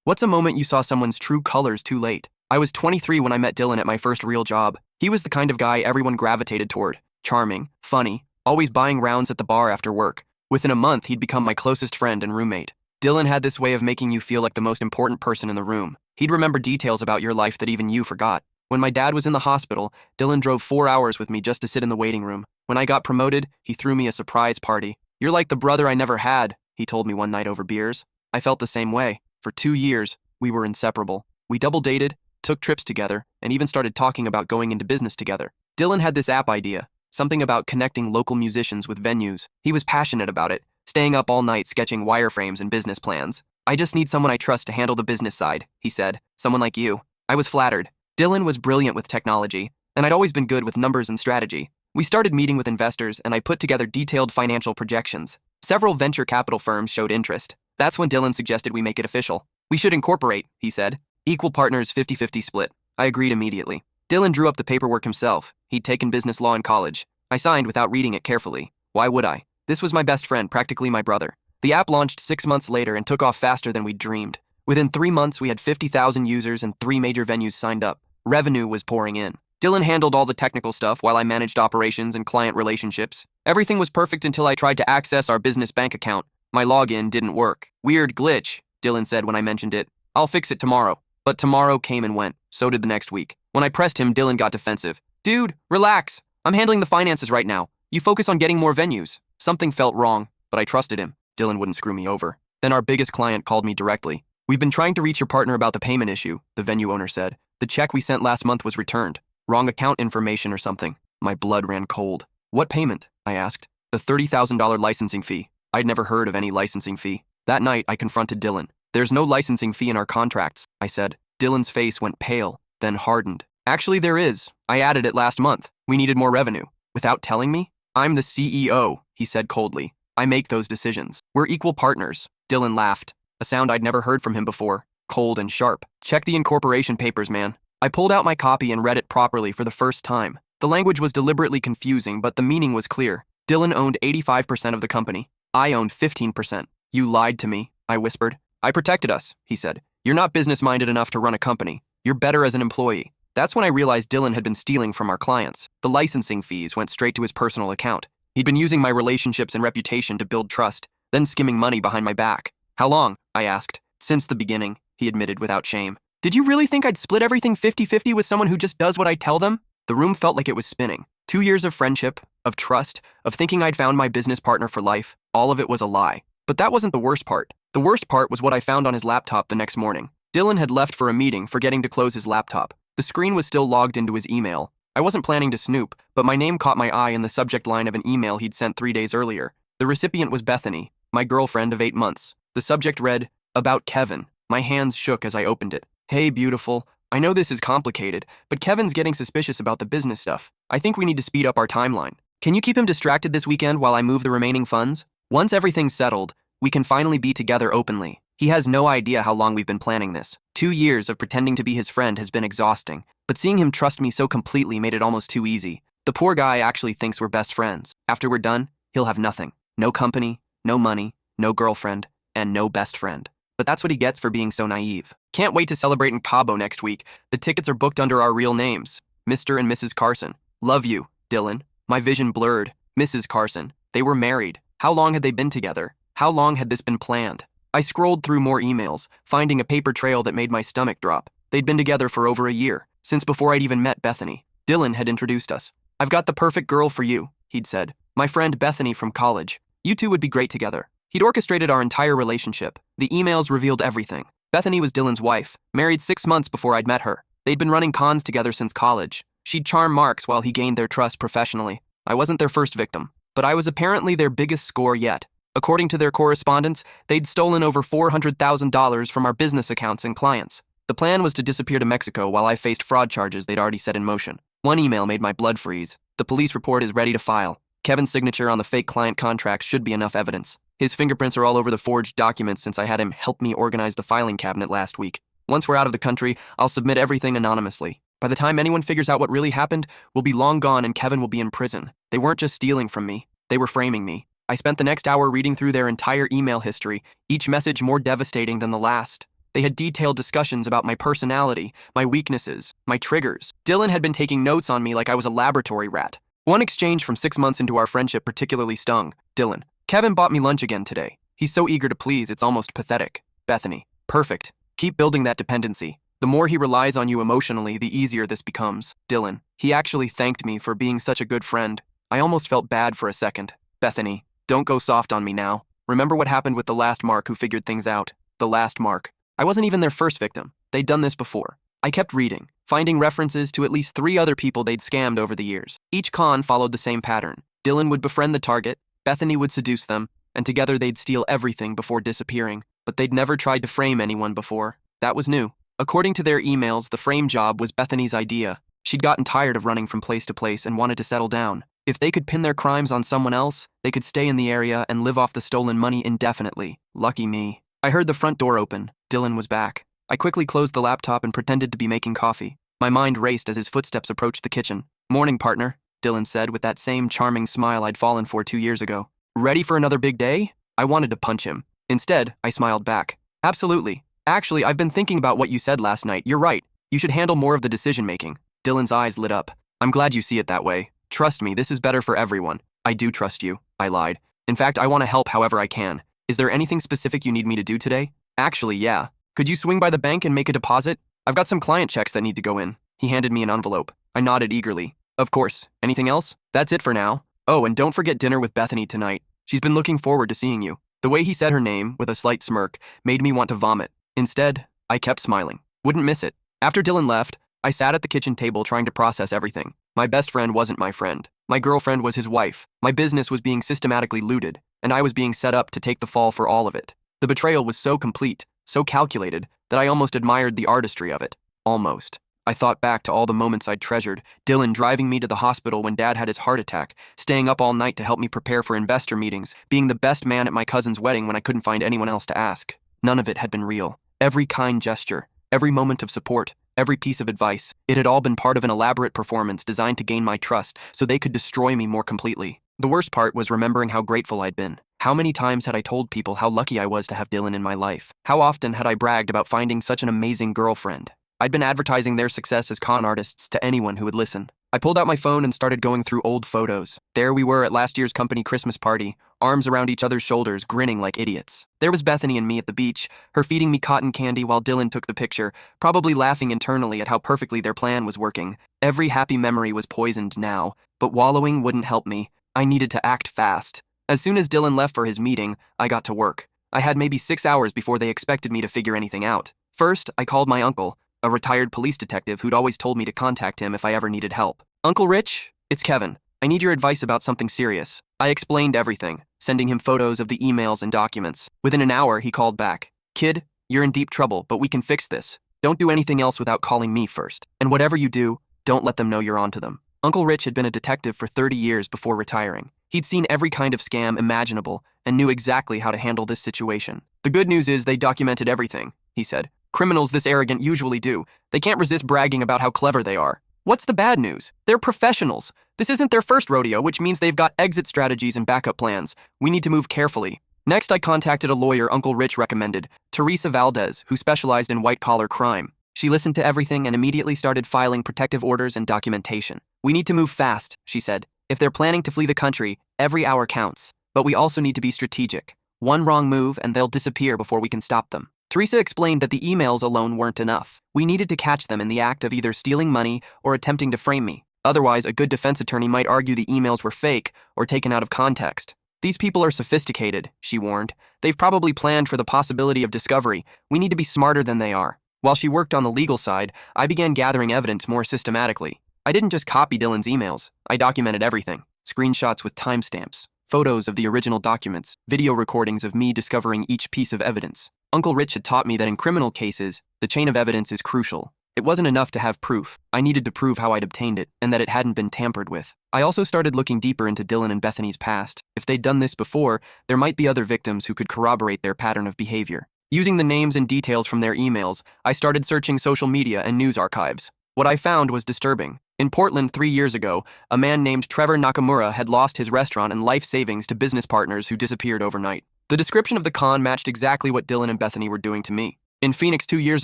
What's a moment you saw someone's true colors too late? I was 23 when I met Dylan at my first real job. He was the kind of guy everyone gravitated toward. Charming, funny, always buying rounds at the bar after work. Within a month, he'd become my closest friend and roommate. Dylan had this way of making you feel like the most important person in the room. He'd remember details about your life that even you forgot. When my dad was in the hospital, Dylan drove 4 hours with me just to sit in the waiting room. When I got promoted, he threw me a surprise party. "You're like the brother I never had," he told me one night over beers. I felt the same way. For 2 years, we were inseparable. We double dated, took trips together, and even started talking about going into business together. Dylan had this app idea, something about connecting local musicians with venues. He was passionate about it, staying up all night sketching wireframes and business plans. "I just need someone I trust to handle the business side," he said. "Someone like you." I was flattered. Dylan was brilliant with technology, and I'd always been good with numbers and strategy. We started meeting with investors, and I put together detailed financial projections. Several venture capital firms showed interest. That's when Dylan suggested we make it official. "We should incorporate," he said. "Equal partners, 50-50 split." I agreed immediately. Dylan drew up the paperwork himself. He'd taken business law in college. I signed without reading it carefully. Why would I? This was my best friend, practically my brother. The app launched 6 months later and took off faster than we'd dreamed. Within 3 months, we had 50,000 users and 3 major venues signed up. Revenue was pouring in. Dylan handled all the technical stuff while I managed operations and client relationships. Everything was perfect until I tried to access our business bank account. My login didn't work. "Weird glitch," Dylan said when I mentioned it. "I'll fix it tomorrow." But tomorrow came and went. So did the next week. When I pressed him, Dylan got defensive. "Dude, relax. I'm handling the finances right now. You focus on getting more venues." Something felt wrong, but I trusted him. Dylan wouldn't screw me over. Then our biggest client called me directly. "We've been trying to reach your partner about the payment issue," the venue owner said. "The check we sent last month was returned. Wrong account information or something." My blood ran cold. "What payment?" I asked. "The $30,000 licensing fee." I'd never heard of any licensing fee. That night, I confronted Dylan. "There's no licensing fee in our contracts," I said. Dylan's face went pale, then hardened. "Actually, there is. I added it last month. We needed more revenue." "Without telling me?" "I'm the CEO," he said coldly. "I make those decisions. We're equal partners." Dylan laughed, a sound I'd never heard from him before, cold and sharp. "Check the incorporation papers, man." I pulled out my copy and read it properly for the first time. The language was deliberately confusing, but the meaning was clear. Dylan owned 85% of the company. I owned 15%. "You lied to me," I whispered. "I protected us," he said. "You're not business-minded enough to run a company. You're better as an employee." That's when I realized Dylan had been stealing from our clients. The licensing fees went straight to his personal account. He'd been using my relationships and reputation to build trust, then skimming money behind my back. "How long?" I asked. "Since the beginning," he admitted without shame. "Did you really think I'd split everything 50-50 with someone who just does what I tell them?" The room felt like it was spinning. 2 years of friendship, of trust, of thinking I'd found my business partner for life. All of it was a lie. But that wasn't the worst part. The worst part was what I found on his laptop the next morning. Dylan had left for a meeting, forgetting to close his laptop. The screen was still logged into his email. I wasn't planning to snoop, but my name caught my eye in the subject line of an email he'd sent 3 days earlier. The recipient was Bethany, my girlfriend of 8 months. The subject read, "About Kevin." My hands shook as I opened it. "Hey, beautiful. I know this is complicated, but Kevin's getting suspicious about the business stuff. I think we need to speed up our timeline. Can you keep him distracted this weekend while I move the remaining funds? Once everything's settled, we can finally be together openly. He has no idea how long we've been planning this. 2 years of pretending to be his friend has been exhausting, but seeing him trust me so completely made it almost too easy. The poor guy actually thinks we're best friends. After we're done, he'll have nothing. No company, no money, no girlfriend, and no best friend. But that's what he gets for being so naive. Can't wait to celebrate in Cabo next week. The tickets are booked under our real names. Mr. and Mrs. Carson. Love you, Dylan." My vision blurred. Mrs. Carson. They were married. How long had they been together? How long had this been planned? I scrolled through more emails, finding a paper trail that made my stomach drop. They'd been together for over a year, since before I'd even met Bethany. Dylan had introduced us. "I've got the perfect girl for you," he'd said. "My friend Bethany from college. You two would be great together." He'd orchestrated our entire relationship. The emails revealed everything. Bethany was Dylan's wife, married 6 months before I'd met her. They'd been running cons together since college. She'd charm Marks while he gained their trust professionally. I wasn't their first victim, but I was apparently their biggest score yet. According to their correspondence, they'd stolen over $400,000 from our business accounts and clients. The plan was to disappear to Mexico while I faced fraud charges they'd already set in motion. One email made my blood freeze. "The police report is ready to file. Kevin's signature on the fake client contract should be enough evidence. His fingerprints are all over the forged documents since I had him help me organize the filing cabinet last week. Once we're out of the country, I'll submit everything anonymously. By the time anyone figures out what really happened, we'll be long gone and Kevin will be in prison. They weren't just stealing from me. They were framing me. I spent the next hour reading through their entire email history, each message more devastating than the last. They had detailed discussions about my personality, my weaknesses, my triggers. Dylan had been taking notes on me like I was a laboratory rat. One exchange from 6 months into our friendship particularly stung. Dylan: Kevin bought me lunch again today. He's so eager to please, it's almost pathetic. Bethany: Perfect. Keep building that dependency. The more he relies on you emotionally, the easier this becomes. Dylan: He actually thanked me for being such a good friend. I almost felt bad for a second. Bethany: Don't go soft on me now. Remember what happened with the last Mark who figured things out. The last Mark. I wasn't even their first victim. They'd done this before. I kept reading, finding references to at least 3 other people they'd scammed over the years. Each con followed the same pattern. Dylan would befriend the target, Bethany would seduce them, and together they'd steal everything before disappearing. But they'd never tried to frame anyone before. That was new. According to their emails, the frame job was Bethany's idea. She'd gotten tired of running from place to place and wanted to settle down. If they could pin their crimes on someone else, they could stay in the area and live off the stolen money indefinitely. Lucky me. I heard the front door open. Dylan was back. I quickly closed the laptop and pretended to be making coffee. My mind raced as his footsteps approached the kitchen. Morning, partner, Dylan said with that same charming smile I'd fallen for 2 years ago. Ready for another big day? I wanted to punch him. Instead, I smiled back. Absolutely. Actually, I've been thinking about what you said last night. You're right. You should handle more of the decision-making. Dylan's eyes lit up. I'm glad you see it that way. Trust me, this is better for everyone. I do trust you, I lied. In fact, I want to help however I can. Is there anything specific you need me to do today? Actually, yeah. Could you swing by the bank and make a deposit? I've got some client checks that need to go in. He handed me an envelope. I nodded eagerly. Of course. Anything else? That's it for now. Oh, and don't forget dinner with Bethany tonight. She's been looking forward to seeing you. The way he said her name, with a slight smirk, made me want to vomit. Instead, I kept smiling. Wouldn't miss it. After Dylan left, I sat at the kitchen table trying to process everything. My best friend wasn't my friend. My girlfriend was his wife. My business was being systematically looted, and I was being set up to take the fall for all of it. The betrayal was so complete, so calculated, that I almost admired the artistry of it. Almost. I thought back to all the moments I'd treasured. Dylan driving me to the hospital when Dad had his heart attack, staying up all night to help me prepare for investor meetings, being the best man at my cousin's wedding when I couldn't find anyone else to ask. None of it had been real. Every kind gesture, every moment of support, every piece of advice, it had all been part of an elaborate performance designed to gain my trust so they could destroy me more completely. The worst part was remembering how grateful I'd been. How many times had I told people how lucky I was to have Dylan in my life? How often had I bragged about finding such an amazing girlfriend? I'd been advertising their success as con artists to anyone who would listen. I pulled out my phone and started going through old photos. There we were at last year's company Christmas party, arms around each other's shoulders, grinning like idiots. There was Bethany and me at the beach, her feeding me cotton candy while Dylan took the picture, probably laughing internally at how perfectly their plan was working. Every happy memory was poisoned now, but wallowing wouldn't help me. I needed to act fast. As soon as Dylan left for his meeting, I got to work. I had maybe 6 hours before they expected me to figure anything out. First, I called my uncle, a retired police detective who'd always told me to contact him if I ever needed help. Uncle Rich, it's Kevin. I need your advice about something serious. I explained everything, sending him photos of the emails and documents. Within an hour, he called back. Kid, you're in deep trouble, but we can fix this. Don't do anything else without calling me first. And whatever you do, don't let them know you're onto them. Uncle Rich had been a detective for 30 years before retiring. He'd seen every kind of scam imaginable and knew exactly how to handle this situation. The good news is they documented everything, he said. Criminals this arrogant usually do. They can't resist bragging about how clever they are. What's the bad news? They're professionals. This isn't their first rodeo, which means they've got exit strategies and backup plans. We need to move carefully. Next, I contacted a lawyer Uncle Rich recommended, Teresa Valdez, who specialized in white-collar crime. She listened to everything and immediately started filing protective orders and documentation. We need to move fast, she said. If they're planning to flee the country, every hour counts. But we also need to be strategic. One wrong move and they'll disappear before we can stop them. Teresa explained that the emails alone weren't enough. We needed to catch them in the act of either stealing money or attempting to frame me. Otherwise, a good defense attorney might argue the emails were fake or taken out of context. These people are sophisticated, she warned. They've probably planned for the possibility of discovery. We need to be smarter than they are. While she worked on the legal side, I began gathering evidence more systematically. I didn't just copy Dylan's emails. I documented everything. Screenshots with timestamps, photos of the original documents, video recordings of me discovering each piece of evidence. Uncle Rich had taught me that in criminal cases, the chain of evidence is crucial. It wasn't enough to have proof. I needed to prove how I'd obtained it and that it hadn't been tampered with. I also started looking deeper into Dylan and Bethany's past. If they'd done this before, there might be other victims who could corroborate their pattern of behavior. Using the names and details from their emails, I started searching social media and news archives. What I found was disturbing. In Portland 3 years ago, a man named Trevor Nakamura had lost his restaurant and life savings to business partners who disappeared overnight. The description of the con matched exactly what Dylan and Bethany were doing to me. In Phoenix 2 years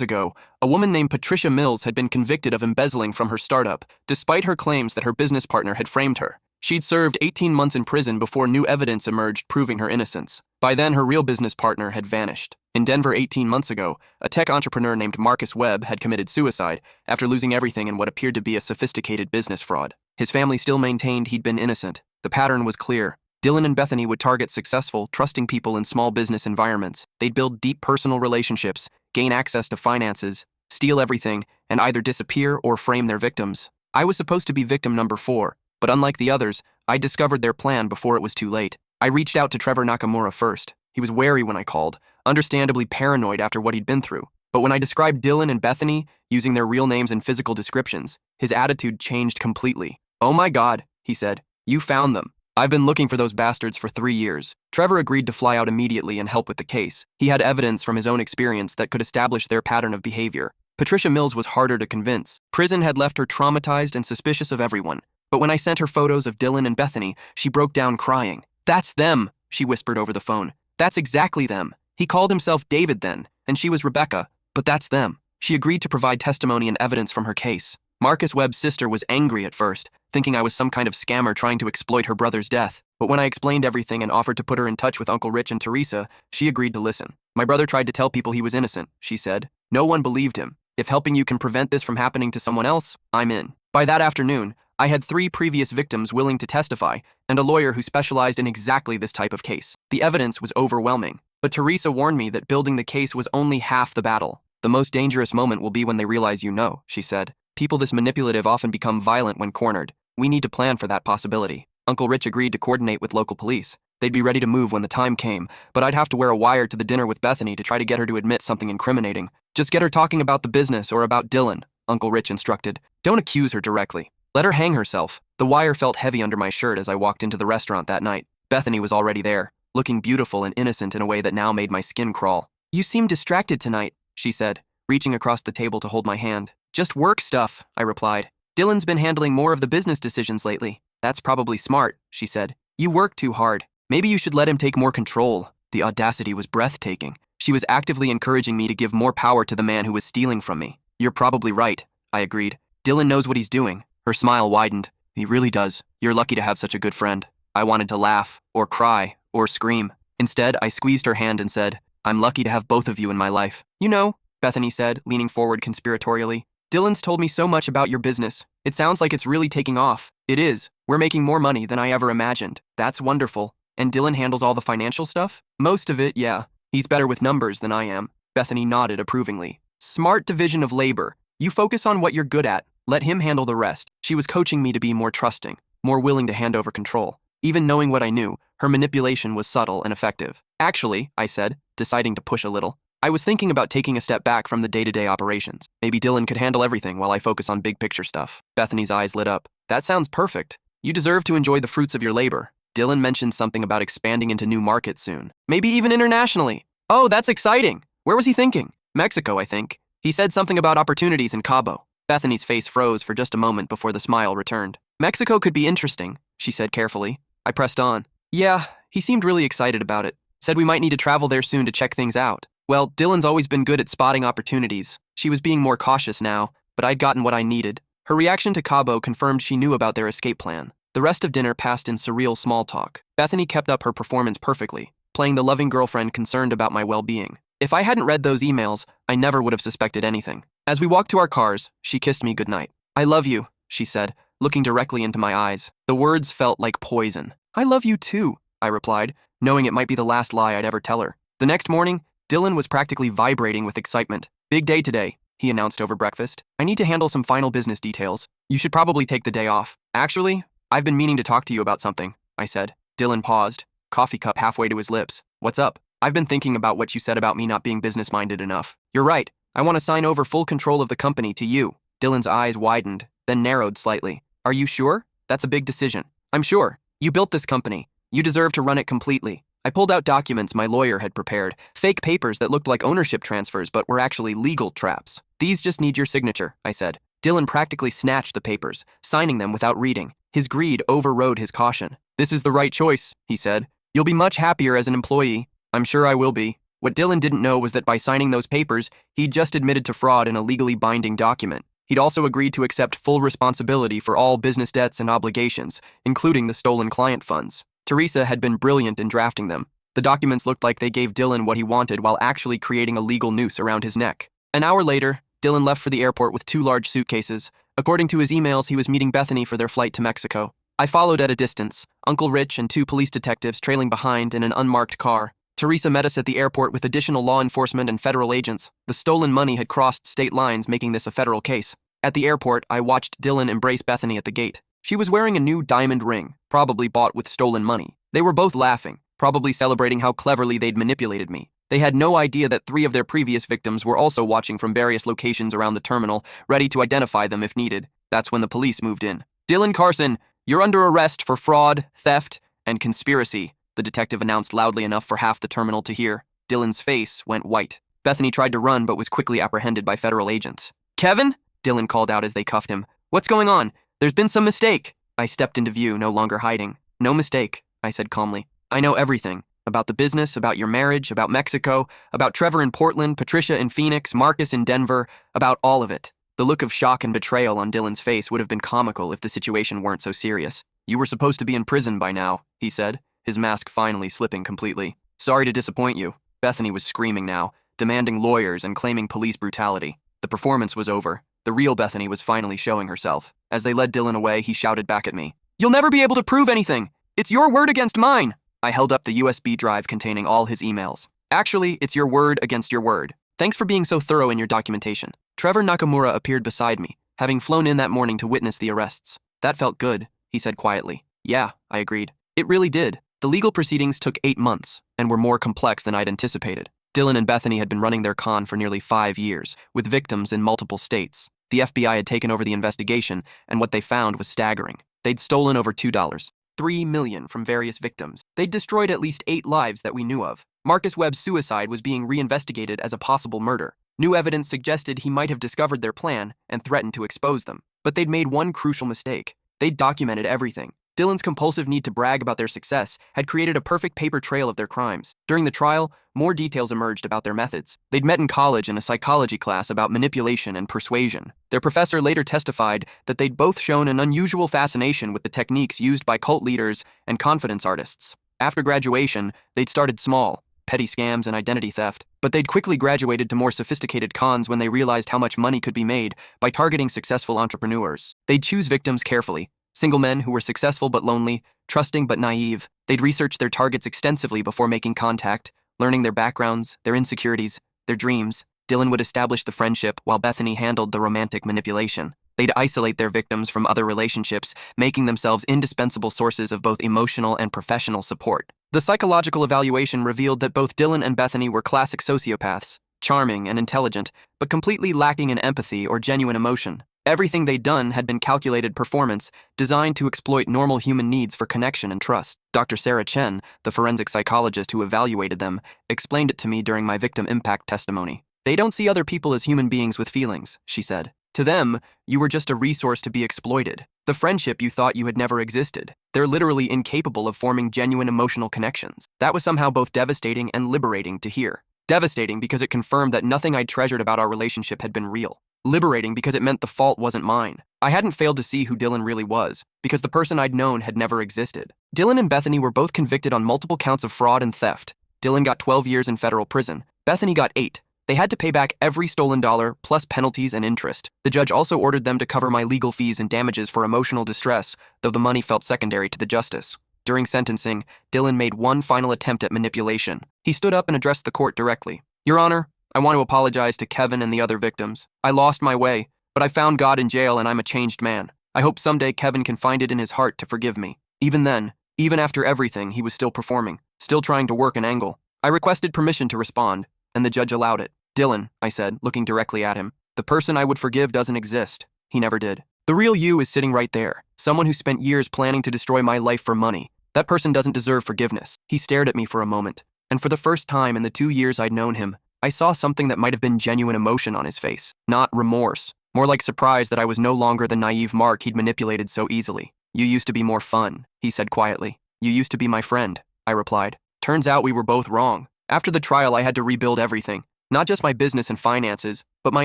ago, a woman named Patricia Mills had been convicted of embezzling from her startup, despite her claims that her business partner had framed her. She'd served 18 months in prison before new evidence emerged proving her innocence. By then, her real business partner had vanished. In Denver 18 months ago, a tech entrepreneur named Marcus Webb had committed suicide after losing everything in what appeared to be a sophisticated business fraud. His family still maintained he'd been innocent. The pattern was clear. Dylan and Bethany would target successful, trusting people in small business environments. They'd build deep personal relationships, gain access to finances, steal everything, and either disappear or frame their victims. I was supposed to be victim number 4, but unlike the others, I discovered their plan before it was too late. I reached out to Trevor Nakamura first. He was wary when I called, understandably paranoid after what he'd been through. But when I described Dylan and Bethany, using their real names and physical descriptions, his attitude changed completely. "Oh my God," he said. "You found them. I've been looking for those bastards for 3 years." Trevor agreed to fly out immediately and help with the case. He had evidence from his own experience that could establish their pattern of behavior. Patricia Mills was harder to convince. Prison had left her traumatized and suspicious of everyone. But when I sent her photos of Dylan and Bethany, she broke down crying. "That's them," she whispered over the phone. "That's exactly them. He called himself David then, and she was Rebecca, but that's them." She agreed to provide testimony and evidence from her case. Marcus Webb's sister was angry at first, thinking I was some kind of scammer trying to exploit her brother's death. But when I explained everything and offered to put her in touch with Uncle Rich and Teresa, she agreed to listen. "My brother tried to tell people he was innocent," she said. "No one believed him. If helping you can prevent this from happening to someone else, I'm in." By that afternoon, I had 3 previous victims willing to testify and a lawyer who specialized in exactly this type of case. The evidence was overwhelming, but Teresa warned me that building the case was only half the battle. "The most dangerous moment will be when they realize you know," she said. "People this manipulative often become violent when cornered. We need to plan for that possibility." Uncle Rich agreed to coordinate with local police. They'd be ready to move when the time came, but I'd have to wear a wire to the dinner with Bethany to try to get her to admit something incriminating. "Just get her talking about the business or about Dylan," Uncle Rich instructed. "Don't accuse her directly. Let her hang herself." The wire felt heavy under my shirt as I walked into the restaurant that night. Bethany was already there, looking beautiful and innocent in a way that now made my skin crawl. "You seem distracted tonight," she said, reaching across the table to hold my hand. "Just work stuff," I replied. "Dylan's been handling more of the business decisions lately." "That's probably smart," she said. "You work too hard. Maybe you should let him take more control." The audacity was breathtaking. She was actively encouraging me to give more power to the man who was stealing from me. "You're probably right," I agreed. "Dylan knows what he's doing." Her smile widened. "He really does. You're lucky to have such a good friend." I wanted to laugh, or cry, or scream. Instead, I squeezed her hand and said, "I'm lucky to have both of you in my life." "You know," Bethany said, leaning forward conspiratorially, "Dylan's told me so much about your business. It sounds like it's really taking off." "It is. We're making more money than I ever imagined." "That's wonderful. And Dylan handles all the financial stuff?" "Most of it, yeah. He's better with numbers than I am." Bethany nodded approvingly. "Smart division of labor. You focus on what you're good at. Let him handle the rest." She was coaching me to be more trusting, more willing to hand over control. Even knowing what I knew, her manipulation was subtle and effective. "Actually," I said, deciding to push a little, "I was thinking about taking a step back from the day-to-day operations. Maybe Dylan could handle everything while I focus on big picture stuff." Bethany's eyes lit up. "That sounds perfect. You deserve to enjoy the fruits of your labor." Dylan mentioned something about expanding into new markets soon. "Maybe even internationally." "Oh, that's exciting. Where was he thinking?" "Mexico, I think. He said something about opportunities in Cabo." Bethany's face froze for just a moment before the smile returned. "Mexico could be interesting," she said carefully. I pressed on. "Yeah, he seemed really excited about it. Said we might need to travel there soon to check things out." Well, Dylan's always been good at spotting opportunities. She was being more cautious now, but I'd gotten what I needed. Her reaction to Cabo confirmed she knew about their escape plan. The rest of dinner passed in surreal small talk. Bethany kept up her performance perfectly, playing the loving girlfriend concerned about my well-being. If I hadn't read those emails, I never would have suspected anything. As we walked to our cars, she kissed me goodnight. "I love you," she said, looking directly into my eyes. The words felt like poison. "I love you too," I replied, knowing it might be the last lie I'd ever tell her. The next morning, Dylan was practically vibrating with excitement. "Big day today," he announced over breakfast. "I need to handle some final business details. You should probably take the day off." "Actually, I've been meaning to talk to you about something," I said. Dylan paused, coffee cup halfway to his lips. "What's up?" "I've been thinking about what you said about me not being business-minded enough." "You're right. I want to sign over full control of the company to you." Dylan's eyes widened, then narrowed slightly. "Are you sure? That's a big decision." "I'm sure. You built this company. You deserve to run it completely." I pulled out documents my lawyer had prepared, fake papers that looked like ownership transfers but were actually legal traps. "These just need your signature," I said. Dylan practically snatched the papers, signing them without reading. His greed overrode his caution. "This is the right choice," he said. "You'll be much happier as an employee." "I'm sure I will be." What Dylan didn't know was that by signing those papers, he'd just admitted to fraud in a legally binding document. He'd also agreed to accept full responsibility for all business debts and obligations, including the stolen client funds. Teresa had been brilliant in drafting them. The documents looked like they gave Dylan what he wanted while actually creating a legal noose around his neck. An hour later, Dylan left for the airport with 2 large suitcases. According to his emails, he was meeting Bethany for their flight to Mexico. I followed at a distance, Uncle Rich and 2 police detectives trailing behind in an unmarked car. Teresa met us at the airport with additional law enforcement and federal agents. The stolen money had crossed state lines, making this a federal case. At the airport, I watched Dylan embrace Bethany at the gate. She was wearing a new diamond ring, probably bought with stolen money. They were both laughing, probably celebrating how cleverly they'd manipulated me. They had no idea that 3 of their previous victims were also watching from various locations around the terminal, ready to identify them if needed. That's when the police moved in. "Dylan Carson, you're under arrest for fraud, theft, and conspiracy," the detective announced loudly enough for half the terminal to hear. Dylan's face went white. Bethany tried to run but was quickly apprehended by federal agents. "Kevin?" Dylan called out as they cuffed him. "What's going on? There's been some mistake." I stepped into view, no longer hiding. "No mistake," I said calmly. "I know everything. About the business, about your marriage, about Mexico, about Trevor in Portland, Patricia in Phoenix, Marcus in Denver, about all of it." The look of shock and betrayal on Dylan's face would have been comical if the situation weren't so serious. "You were supposed to be in prison by now," he said, his mask finally slipping completely. "Sorry to disappoint you." Bethany was screaming now, demanding lawyers and claiming police brutality. The performance was over. The real Bethany was finally showing herself. As they led Dylan away, he shouted back at me, "You'll never be able to prove anything! It's your word against mine!" I held up the USB drive containing all his emails. "Actually, it's your word against your word. Thanks for being so thorough in your documentation." Trevor Nakamura appeared beside me, having flown in that morning to witness the arrests. "That felt good," he said quietly. "Yeah," I agreed. "It really did." The legal proceedings took 8 months and were more complex than I'd anticipated. Dylan and Bethany had been running their con for nearly 5 years, with victims in multiple states. The FBI had taken over the investigation, and what they found was staggering. They'd stolen over $2.3 million from various victims. They'd destroyed at least 8 lives that we knew of. Marcus Webb's suicide was being reinvestigated as a possible murder. New evidence suggested he might have discovered their plan and threatened to expose them. But they'd made one crucial mistake. They'd documented everything. Dylan's compulsive need to brag about their success had created a perfect paper trail of their crimes. During the trial, more details emerged about their methods. They'd met in college in a psychology class about manipulation and persuasion. Their professor later testified that they'd both shown an unusual fascination with the techniques used by cult leaders and confidence artists. After graduation, they'd started small, petty scams and identity theft, but they'd quickly graduated to more sophisticated cons when they realized how much money could be made by targeting successful entrepreneurs. They'd choose victims carefully. Single men who were successful but lonely, trusting but naive. They'd research their targets extensively before making contact, learning their backgrounds, their insecurities, their dreams. Dylan would establish the friendship while Bethany handled the romantic manipulation. They'd isolate their victims from other relationships, making themselves indispensable sources of both emotional and professional support. The psychological evaluation revealed that both Dylan and Bethany were classic sociopaths, charming and intelligent, but completely lacking in empathy or genuine emotion. Everything they'd done had been calculated performance, designed to exploit normal human needs for connection and trust. Dr. Sarah Chen, the forensic psychologist who evaluated them, explained it to me during my victim impact testimony. "They don't see other people as human beings with feelings," she said. "To them, you were just a resource to be exploited. The friendship you thought you had never existed. They're literally incapable of forming genuine emotional connections." That was somehow both devastating and liberating to hear. Devastating because it confirmed that nothing I'd treasured about our relationship had been real. Liberating because it meant the fault wasn't mine. I hadn't failed to see who Dylan really was, because the person I'd known had never existed. Dylan and Bethany were both convicted on multiple counts of fraud and theft. Dylan got 12 years in federal prison. Bethany got 8. They had to pay back every stolen dollar, plus penalties and interest. The judge also ordered them to cover my legal fees and damages for emotional distress, though the money felt secondary to the justice. During sentencing, Dylan made one final attempt at manipulation. He stood up and addressed the court directly. "Your Honor, I want to apologize to Kevin and the other victims. I lost my way, but I found God in jail and I'm a changed man. I hope someday Kevin can find it in his heart to forgive me." Even then, even after everything, he was still performing, still trying to work an angle. I requested permission to respond, and the judge allowed it. "Dylan," I said, looking directly at him, "the person I would forgive doesn't exist. He never did. The real you is sitting right there, someone who spent years planning to destroy my life for money. That person doesn't deserve forgiveness." He stared at me for a moment, and for the first time in the 2 years I'd known him, I saw something that might have been genuine emotion on his face. Not remorse, more like surprise that I was no longer the naive Mark he'd manipulated so easily. "You used to be more fun," he said quietly. "You used to be my friend," I replied. Turns out we were both wrong. After the trial, I had to rebuild everything, not just my business and finances, but my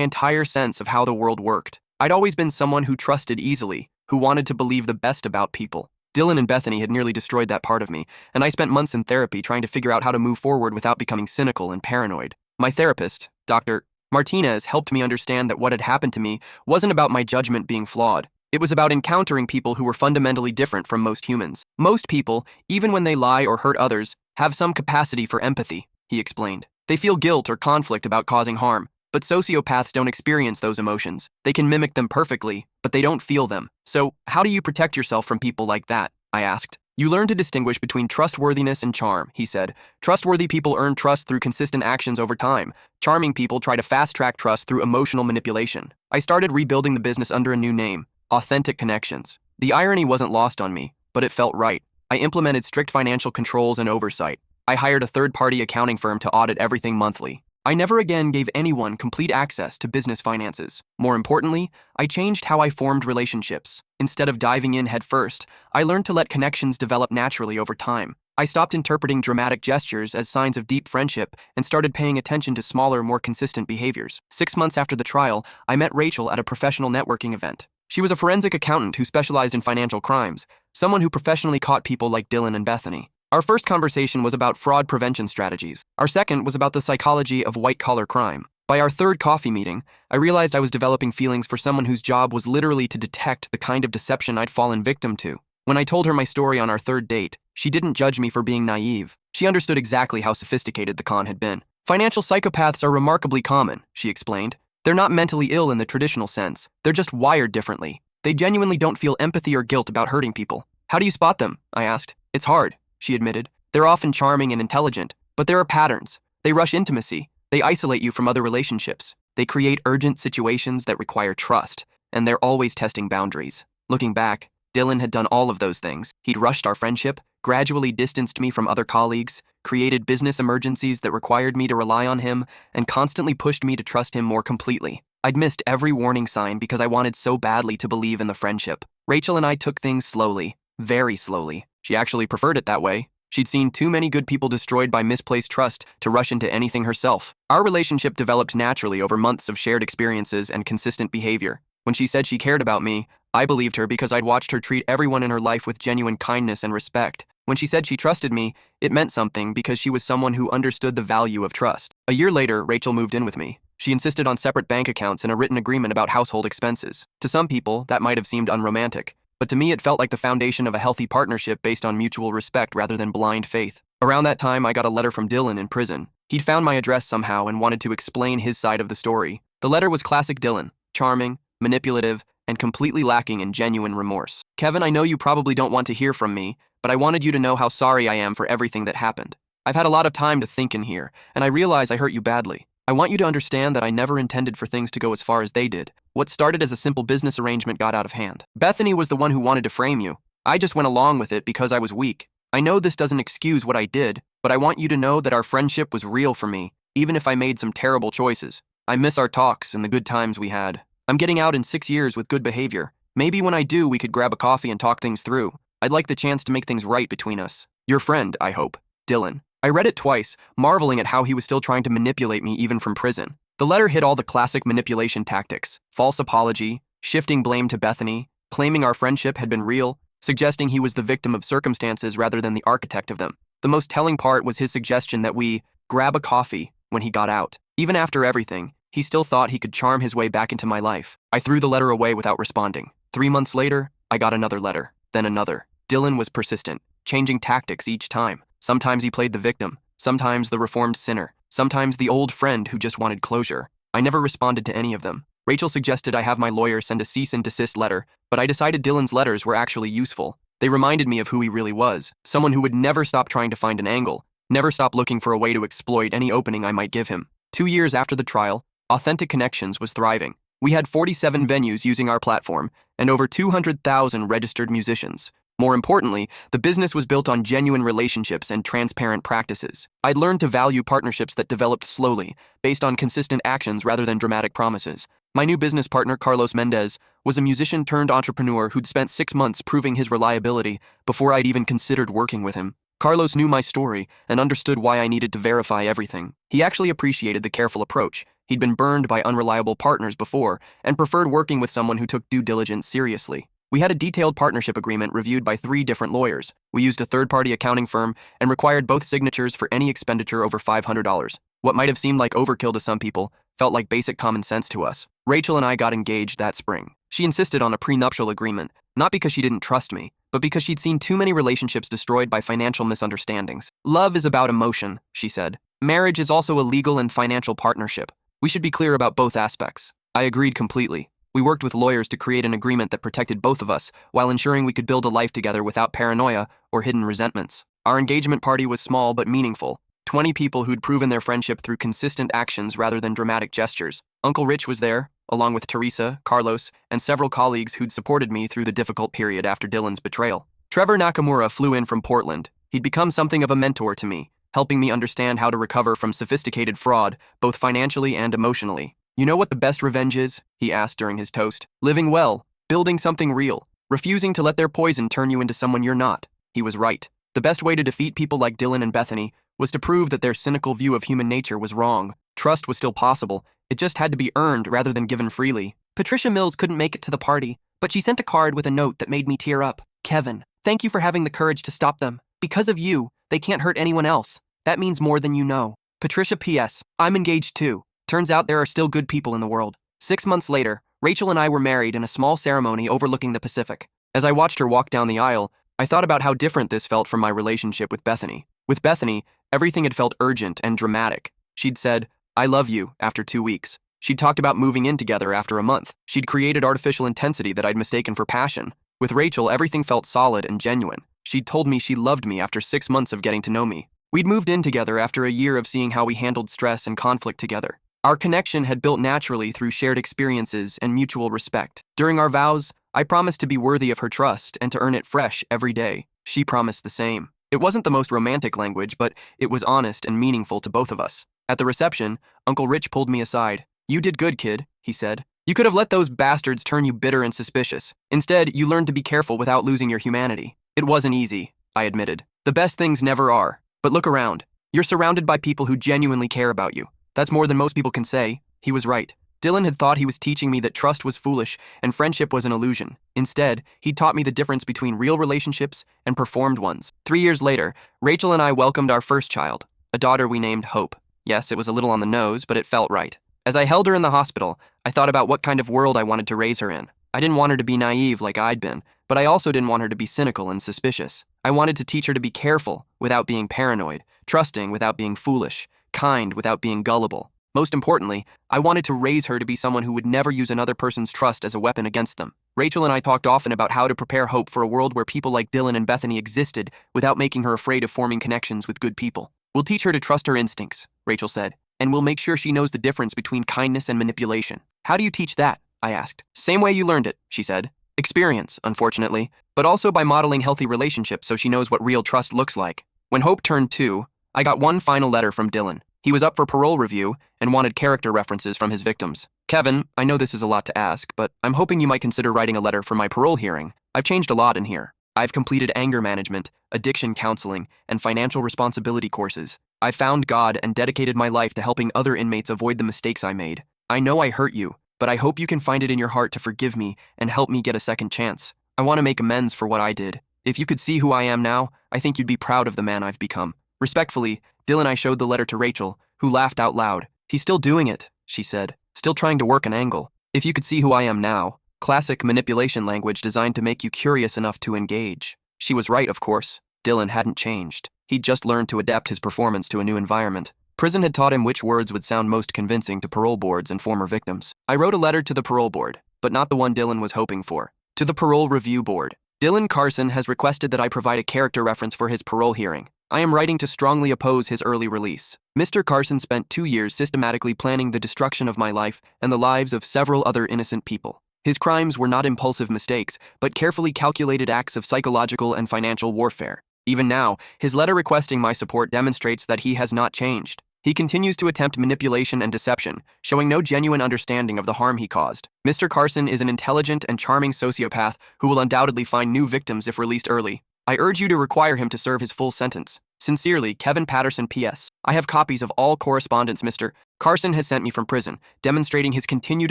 entire sense of how the world worked. I'd always been someone who trusted easily, who wanted to believe the best about people. Dylan and Bethany had nearly destroyed that part of me, and I spent months in therapy trying to figure out how to move forward without becoming cynical and paranoid. My therapist, Dr. Martinez, helped me understand that what had happened to me wasn't about my judgment being flawed. It was about encountering people who were fundamentally different from most humans. Most people, even when they lie or hurt others, have some capacity for empathy, he explained. They feel guilt or conflict about causing harm, but sociopaths don't experience those emotions. They can mimic them perfectly, but they don't feel them. So, how do you protect yourself from people like that? I asked. You learn to distinguish between trustworthiness and charm, he said. Trustworthy people earn trust through consistent actions over time. Charming people try to fast-track trust through emotional manipulation. I started rebuilding the business under a new name, Authentic Connections. The irony wasn't lost on me, but it felt right. I implemented strict financial controls and oversight. I hired a third-party accounting firm to audit everything monthly. I never again gave anyone complete access to business finances. More importantly, I changed how I formed relationships. Instead of diving in headfirst, I learned to let connections develop naturally over time. I stopped interpreting dramatic gestures as signs of deep friendship and started paying attention to smaller, more consistent behaviors. 6 months after the trial, I met Rachel at a professional networking event. She was a forensic accountant who specialized in financial crimes, someone who professionally caught people like Dylan and Bethany. Our first conversation was about fraud prevention strategies. Our second was about the psychology of white-collar crime. By our third coffee meeting, I realized I was developing feelings for someone whose job was literally to detect the kind of deception I'd fallen victim to. When I told her my story on our third date, she didn't judge me for being naive. She understood exactly how sophisticated the con had been. Financial psychopaths are remarkably common, she explained. They're not mentally ill in the traditional sense. They're just wired differently. They genuinely don't feel empathy or guilt about hurting people. How do you spot them? I asked. It's hard, she admitted. They're often charming and intelligent, but there are patterns. They rush intimacy. They isolate you from other relationships. They create urgent situations that require trust, and they're always testing boundaries. Looking back, Dylan had done all of those things. He'd rushed our friendship, gradually distanced me from other colleagues, created business emergencies that required me to rely on him, and constantly pushed me to trust him more completely. I'd missed every warning sign because I wanted so badly to believe in the friendship. Rachel and I took things slowly, very slowly. She actually preferred it that way. She'd seen too many good people destroyed by misplaced trust to rush into anything herself. Our relationship developed naturally over months of shared experiences and consistent behavior. When she said she cared about me, I believed her because I'd watched her treat everyone in her life with genuine kindness and respect. When she said she trusted me, it meant something because she was someone who understood the value of trust. A year later, Rachel moved in with me. She insisted on separate bank accounts and a written agreement about household expenses. To some people, that might have seemed unromantic, but to me it felt like the foundation of a healthy partnership based on mutual respect rather than blind faith. Around that time, I got a letter from Dylan in prison. He'd found my address somehow and wanted to explain his side of the story. The letter was classic Dylan, charming, manipulative, and completely lacking in genuine remorse. Kevin, I know you probably don't want to hear from me, but I wanted you to know how sorry I am for everything that happened. I've had a lot of time to think in here, and I realize I hurt you badly. I want you to understand that I never intended for things to go as far as they did. What started as a simple business arrangement got out of hand. Bethany was the one who wanted to frame you. I just went along with it because I was weak. I know this doesn't excuse what I did, but I want you to know that our friendship was real for me, even if I made some terrible choices. I miss our talks and the good times we had. I'm getting out in 6 years with good behavior. Maybe when I do, we could grab a coffee and talk things through. I'd like the chance to make things right between us. Your friend, I hope. Dylan. I read it twice, marveling at how he was still trying to manipulate me even from prison. The letter hit all the classic manipulation tactics: false apology, shifting blame to Bethany, claiming our friendship had been real, suggesting he was the victim of circumstances rather than the architect of them. The most telling part was his suggestion that we grab a coffee when he got out. Even after everything, he still thought he could charm his way back into my life. I threw the letter away without responding. 3 months later, I got another letter, then another. Dylan was persistent, changing tactics each time. Sometimes he played the victim, sometimes the reformed sinner, sometimes the old friend who just wanted closure. I never responded to any of them. Rachel suggested I have my lawyer send a cease and desist letter, but I decided Dylan's letters were actually useful. They reminded me of who he really was, someone who would never stop trying to find an angle, never stop looking for a way to exploit any opening I might give him. 2 years after the trial, Authentic Connections was thriving. We had 47 venues using our platform and over 200,000 registered musicians. More importantly, the business was built on genuine relationships and transparent practices. I'd learned to value partnerships that developed slowly, based on consistent actions rather than dramatic promises. My new business partner, Carlos Mendez, was a musician turned entrepreneur who'd spent 6 months proving his reliability before I'd even considered working with him. Carlos knew my story and understood why I needed to verify everything. He actually appreciated the careful approach. He'd been burned by unreliable partners before and preferred working with someone who took due diligence seriously. We had a detailed partnership agreement reviewed by 3 different lawyers. We used a third-party accounting firm and required both signatures for any expenditure over $500. What might have seemed like overkill to some people felt like basic common sense to us. Rachel and I got engaged that spring. She insisted on a prenuptial agreement, not because she didn't trust me, but because she'd seen too many relationships destroyed by financial misunderstandings. Love is about emotion, she said. Marriage is also a legal and financial partnership. We should be clear about both aspects. I agreed completely. We worked with lawyers to create an agreement that protected both of us while ensuring we could build a life together without paranoia or hidden resentments. Our engagement party was small but meaningful. 20 people who'd proven their friendship through consistent actions rather than dramatic gestures. Uncle Rich was there, along with Teresa, Carlos, and several colleagues who'd supported me through the difficult period after Dylan's betrayal. Trevor Nakamura flew in from Portland. He'd become something of a mentor to me, helping me understand how to recover from sophisticated fraud, both financially and emotionally. You know what the best revenge is? He asked during his toast. Living well, building something real, refusing to let their poison turn you into someone you're not. He was right. The best way to defeat people like Dylan and Bethany was to prove that their cynical view of human nature was wrong. Trust was still possible. It just had to be earned rather than given freely. Patricia Mills couldn't make it to the party, but she sent a card with a note that made me tear up. Kevin, thank you for having the courage to stop them. Because of you, they can't hurt anyone else. That means more than you know. Patricia P.S. I'm engaged too. Turns out there are still good people in the world. 6 months later, Rachel and I were married in a small ceremony overlooking the Pacific. As I watched her walk down the aisle, I thought about how different this felt from my relationship with Bethany. With Bethany, everything had felt urgent and dramatic. She'd said, "I love you," after 2 weeks. She'd talked about moving in together after a month. She'd created artificial intensity that I'd mistaken for passion. With Rachel, everything felt solid and genuine. She'd told me she loved me after 6 months of getting to know me. We'd moved in together after a year of seeing how we handled stress and conflict together. Our connection had built naturally through shared experiences and mutual respect. During our vows, I promised to be worthy of her trust and to earn it fresh every day. She promised the same. It wasn't the most romantic language, but it was honest and meaningful to both of us. At the reception, Uncle Rich pulled me aside. "You did good, kid," he said. "You could have let those bastards turn you bitter and suspicious. Instead, you learned to be careful without losing your humanity." It wasn't easy, I admitted. The best things never are. But look around. You're surrounded by people who genuinely care about you. That's more than most people can say. He was right. Dylan had thought he was teaching me that trust was foolish and friendship was an illusion. Instead, he taught me the difference between real relationships and performed ones. 3 years later, Rachel and I welcomed our first child, a daughter we named Hope. Yes, it was a little on the nose, but it felt right. As I held her in the hospital, I thought about what kind of world I wanted to raise her in. I didn't want her to be naive like I'd been, but I also didn't want her to be cynical and suspicious. I wanted to teach her to be careful without being paranoid, trusting without being foolish, kind without being gullible. Most importantly, I wanted to raise her to be someone who would never use another person's trust as a weapon against them. Rachel and I talked often about how to prepare Hope for a world where people like Dylan and Bethany existed without making her afraid of forming connections with good people. "We'll teach her to trust her instincts," Rachel said, "and we'll make sure she knows the difference between kindness and manipulation." "How do you teach that?" I asked. "Same way you learned it," she said. "Experience, unfortunately, but also by modeling healthy relationships so she knows what real trust looks like." When Hope turned 2, I got one final letter from Dylan. He was up for parole review and wanted character references from his victims. "Kevin, I know this is a lot to ask, but I'm hoping you might consider writing a letter for my parole hearing. I've changed a lot in here. I've completed anger management, addiction counseling, and financial responsibility courses. I found God and dedicated my life to helping other inmates avoid the mistakes I made. I know I hurt you, but I hope you can find it in your heart to forgive me and help me get a second chance. I want to make amends for what I did. If you could see who I am now, I think you'd be proud of the man I've become. Respectfully, Dylan." I showed the letter to Rachel, who laughed out loud. "He's still doing it," she said, "still trying to work an angle. If you could see who I am now." Classic manipulation language designed to make you curious enough to engage. She was right, of course. Dylan hadn't changed. He'd just learned to adapt his performance to a new environment. Prison had taught him which words would sound most convincing to parole boards and former victims. I wrote a letter to the parole board, but not the one Dylan was hoping for. To the parole review board. "Dylan Carson has requested that I provide a character reference for his parole hearing. I am writing to strongly oppose his early release. Mr. Carson spent 2 years systematically planning the destruction of my life and the lives of several other innocent people. His crimes were not impulsive mistakes, but carefully calculated acts of psychological and financial warfare. Even now, his letter requesting my support demonstrates that he has not changed. He continues to attempt manipulation and deception, showing no genuine understanding of the harm he caused. Mr. Carson is an intelligent and charming sociopath who will undoubtedly find new victims if released early. I urge you to require him to serve his full sentence. Sincerely, Kevin Patterson P.S. I have copies of all correspondence Mr. Carson has sent me from prison, demonstrating his continued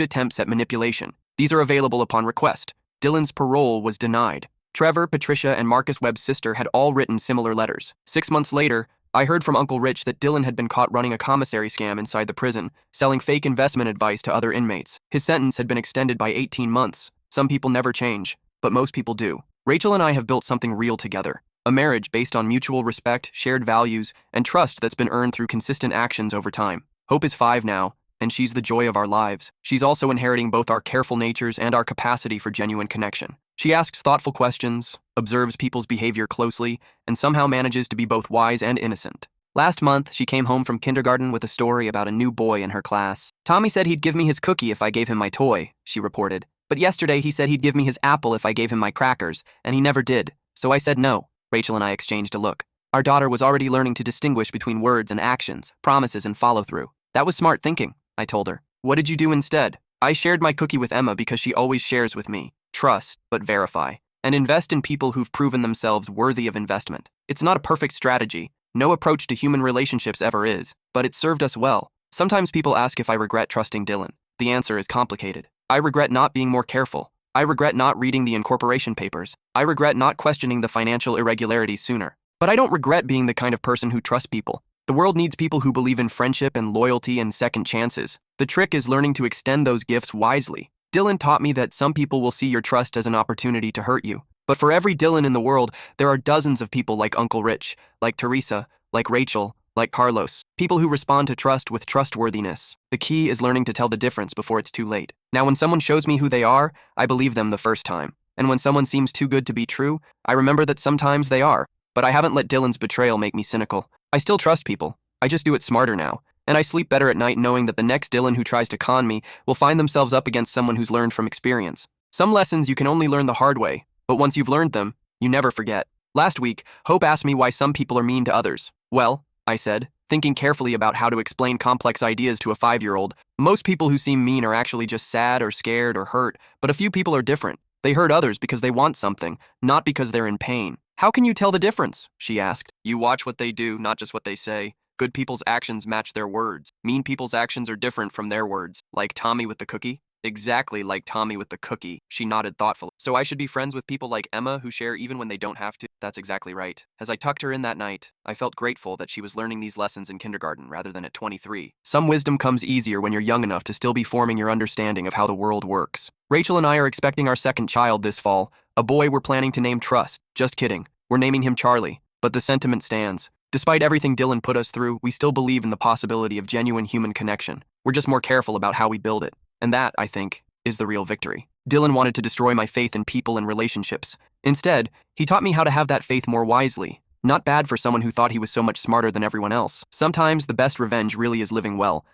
attempts at manipulation. These are available upon request. Dylan's parole was denied. Trevor, Patricia, and Marcus Webb's sister had all written similar letters. 6 months later, I heard from Uncle Rich that Dylan had been caught running a commissary scam inside the prison, selling fake investment advice to other inmates. His sentence had been extended by 18 months. Some people never change, but most people do. Rachel and I have built something real together. A marriage based on mutual respect, shared values, and trust that's been earned through consistent actions over time. Hope is 5 now, and she's the joy of our lives. She's also inheriting both our careful natures and our capacity for genuine connection. She asks thoughtful questions, observes people's behavior closely, and somehow manages to be both wise and innocent. Last month, she came home from kindergarten with a story about a new boy in her class. Tommy said he'd give me his cookie if I gave him my toy, she reported. But yesterday he said he'd give me his apple if I gave him my crackers, and he never did. So I said no. Rachel and I exchanged a look. Our daughter was already learning to distinguish between words and actions, promises and follow-through. That was smart thinking, I told her. What did you do instead? I shared my cookie with Emma because she always shares with me. Trust, but verify. And invest in people who've proven themselves worthy of investment. It's not a perfect strategy. No approach to human relationships ever is, but it served us well. Sometimes people ask if I regret trusting Dylan. The answer is complicated. I regret not being more careful. I regret not reading the incorporation papers. I regret not questioning the financial irregularities sooner. But I don't regret being the kind of person who trusts people. The world needs people who believe in friendship and loyalty and second chances. The trick is learning to extend those gifts wisely. Dylan taught me that some people will see your trust as an opportunity to hurt you. But for every Dylan in the world, there are dozens of people like Uncle Rich, like Teresa, like Rachel, like Carlos. People who respond to trust with trustworthiness. The key is learning to tell the difference before it's too late. Now, when someone shows me who they are, I believe them the first time. And when someone seems too good to be true, I remember that sometimes they are. But I haven't let Dylan's betrayal make me cynical. I still trust people. I just do it smarter now. And I sleep better at night knowing that the next Dylan who tries to con me will find themselves up against someone who's learned from experience. Some lessons you can only learn the hard way, but once you've learned them, you never forget. Last week, Hope asked me why some people are mean to others. Well, I said, thinking carefully about how to explain complex ideas to a 5-year-old, most people who seem mean are actually just sad or scared or hurt, but a few people are different. They hurt others because they want something, not because they're in pain. How can you tell the difference? She asked. You watch what they do, not just what they say. Good people's actions match their words. Mean people's actions are different from their words. Like Tommy with the cookie? Exactly like Tommy with the cookie. She nodded thoughtfully. So I should be friends with people like Emma who share even when they don't have to? That's exactly right. As I tucked her in that night, I felt grateful that she was learning these lessons in kindergarten rather than at 23. Some wisdom comes easier when you're young enough to still be forming your understanding of how the world works. Rachel and I are expecting our second child this fall, a boy we're planning to name Trust. Just kidding. We're naming him Charlie. But the sentiment stands. Despite everything Dylan put us through, we still believe in the possibility of genuine human connection. We're just more careful about how we build it. And that, I think, is the real victory. Dylan wanted to destroy my faith in people and relationships. Instead, he taught me how to have that faith more wisely. Not bad for someone who thought he was so much smarter than everyone else. Sometimes the best revenge really is living well,